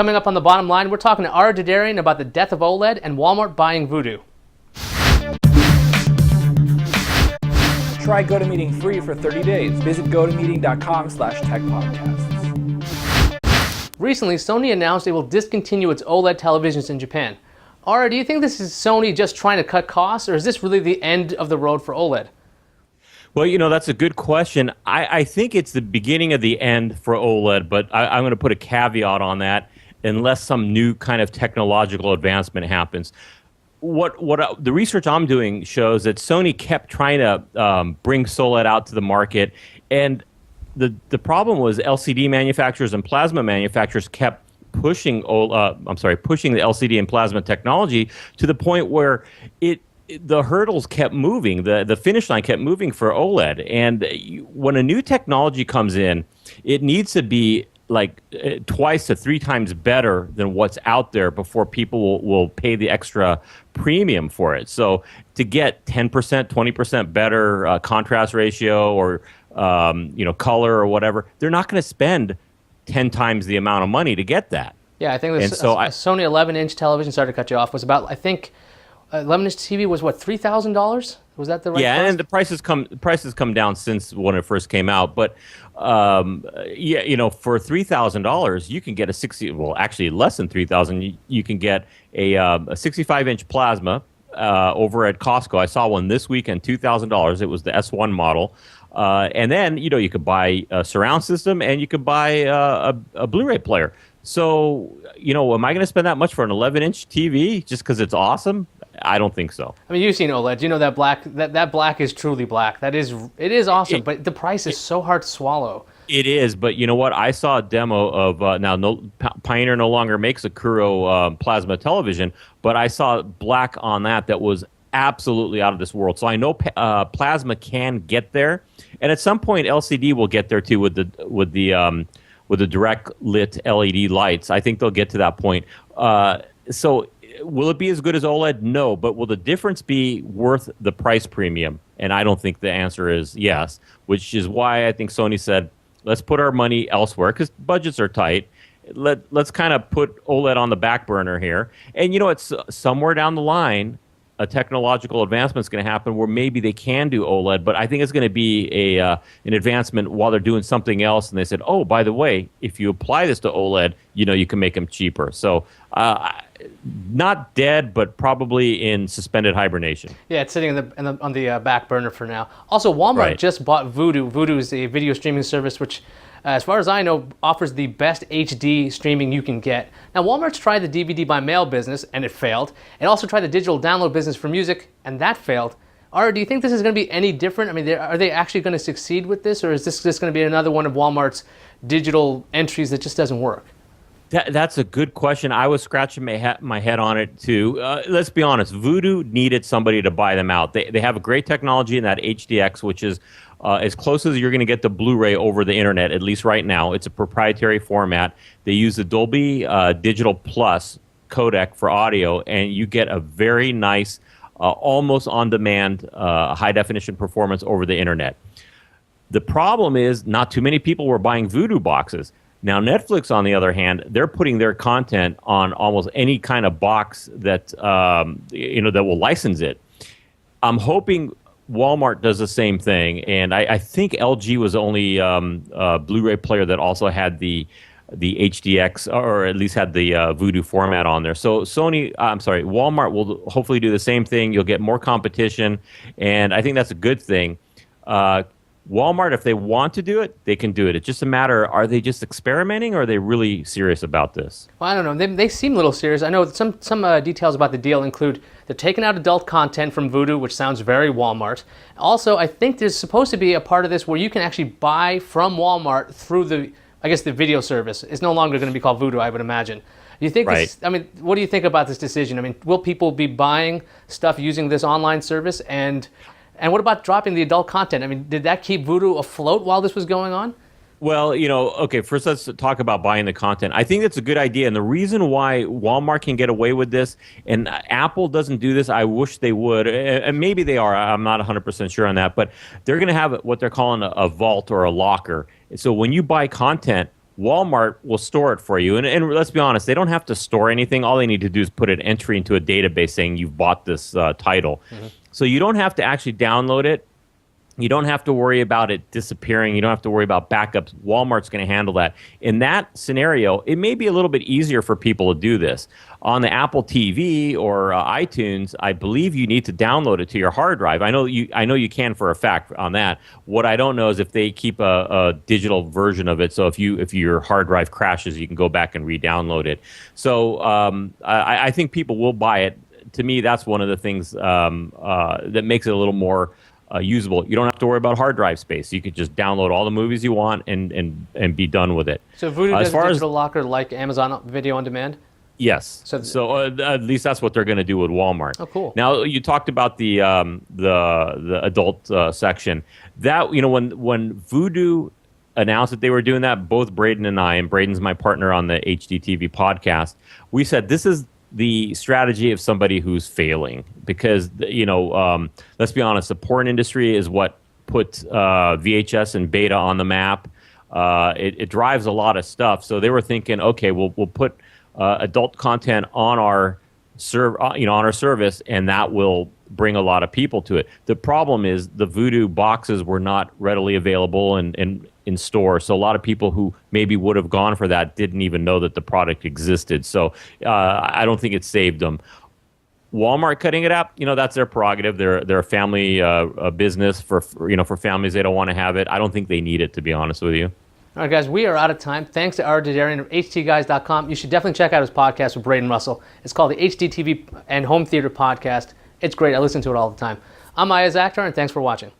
Coming up on the bottom line, we're talking to Ara Derderian about the death of OLED and Walmart buying Vudu. Try GoToMeeting free for 30 days. Visit gotomeeting.com/techpodcasts. Recently, Sony announced it will discontinue its OLED televisions in Japan. Ara, do you think this is Sony just trying to cut costs, or is this really the end of the road for OLED? Well, that's a good question. I think it's the beginning of the end for OLED, but I'm going to put a caveat on that unless some new kind of technological advancement happens. The research I'm doing shows that Sony kept trying to bring OLED out to the market, and the problem was LCD manufacturers and plasma manufacturers kept pushing the LCD and plasma technology to the point where the hurdles kept moving, the finish line kept moving for OLED. And when a new technology comes in, it needs to be like twice to three times better than what's out there before people will pay the extra premium for it. So to get 10%, 20% better contrast ratio or color or whatever, they're not going to spend 10 times the amount of money to get that. Yeah, I think a Sony 11-inch television, sorry to cut you off, was about, I think, 11-inch TV was what, $3,000? Was that the right Yeah, price? and the prices come down since when it first came out. But for $3,000, you can get a 60. Well, actually, less than $3,000. You can get a 65-inch plasma over at Costco. I saw one this weekend, $2,000. It was the S1 model. And then you could buy a surround system and you could buy a Blu-ray player. So am I going to spend that much for an 11-inch TV just because it's awesome? I don't think so. I mean, you've seen OLED. You know that black. That black is truly black. It is awesome, but the price is so hard to swallow. It is, but you know what? I saw a demo of Pioneer no longer makes a Kuro plasma television, but I saw black on that was absolutely out of this world. So I know plasma can get there, and at some point LCD will get there too with the direct lit LED lights. I think they'll get to that point. So will it be as good as OLED? No, but will the difference be worth the price premium? And I don't think the answer is yes, which is why I think Sony said, let's put our money elsewhere because budgets are tight. Let's kind of put OLED on the back burner here. And it's somewhere down the line, a technological advancement is going to happen where maybe they can do OLED, but I think it's going to be an advancement while they're doing something else. And they said, oh, by the way, if you apply this to OLED, you can make them cheaper. So not dead, but probably in suspended hibernation. Yeah, it's sitting on the back burner for now. Also, Walmart just bought Vudu. Vudu is a video streaming service which, as far as I know, offers the best HD streaming you can get. Now, Walmart's tried the DVD by mail business, and it failed. It also tried the digital download business for music, and that failed. Ara, do you think this is going to be any different? I mean, are they actually going to succeed with this, or is this just going to be another one of Walmart's digital entries that just doesn't work? That's a good question. I was scratching my head on it too. Let's be honest. Vudu needed somebody to buy them out. They have a great technology in that HDX, which is as close as you're going to get to Blu-ray over the internet, at least right now. It's a proprietary format. They use the Dolby Digital Plus codec for audio, and you get a very nice, almost on-demand, high-definition performance over the internet. The problem is not too many people were buying Vudu boxes. Now, Netflix, on the other hand, they're putting their content on almost any kind of box that that will license it. I'm hoping Walmart does the same thing, and I think LG was the only Blu-ray player that also had the HDX, or at least had the Vudu format on there. So Walmart will hopefully do the same thing. You'll get more competition, and I think that's a good thing. Walmart, if they want to do it, they can do it. It's just a matter, are they just experimenting, or are they really serious about this? Well, I don't know. They seem a little serious. I know some details about the deal include they're taking out adult content from Vudu, which sounds very Walmart. Also, I think there's supposed to be a part of this where you can actually buy from Walmart through the video service. It's no longer going to be called Vudu, I would imagine. Do you think right. What do you think about this decision? I mean, will people be buying stuff using this online service? And what about dropping the adult content? I mean, did that keep Vudu afloat while this was going on? Well, okay, first let's talk about buying the content. I think that's a good idea. And the reason why Walmart can get away with this and Apple doesn't do this, I wish they would. And maybe they are. I'm not 100% sure on that. But they're going to have what they're calling a vault or a locker. So when you buy content, Walmart will store it for you. And let's be honest, they don't have to store anything. All they need to do is put an entry into a database saying you've bought this title. So you don't have to actually download it. You don't have to worry about it disappearing. You don't have to worry about backups. Walmart's going to handle that. In that scenario, it may be a little bit easier for people to do this. On the Apple TV or iTunes, I believe you need to download it to your hard drive. I know you can for a fact on that. What I don't know is if they keep a digital version of it. So if your hard drive crashes, you can go back and re-download it. So I think people will buy it. To me, that's one of the things that makes it a little more usable. You don't have to worry about hard drive space. You could just download all the movies you want and be done with it. So Vudu does a digital locker like Amazon Video on Demand? Yes. So at least that's what they're going to do with Walmart. Oh, cool. Now you talked about the adult section. That when Vudu announced that they were doing that, both Braden and I, and Braden's my partner on the HDTV podcast, we said this is the strategy of somebody who's failing, because let's be honest, the porn industry is what put VHS and beta on the map. It drives a lot of stuff. So they were thinking, okay, we'll put adult content on our on our service, and that will bring a lot of people to it. The problem is the Vudu boxes were not readily available and in store, so a lot of people who maybe would have gone for that didn't even know that the product existed. So I don't think it saved them. Walmart cutting it up, that's their prerogative. They're a family business for families. They don't want to have it. I don't think they need it, to be honest with you. All right, guys, we are out of time. Thanks to Ara Derderian of htguys.com. You should definitely check out his podcast with Braden Russell. It's called the HDTV and Home Theater Podcast. It's great. I listen to it all the time. I'm Ayaz Akhtar, and thanks for watching.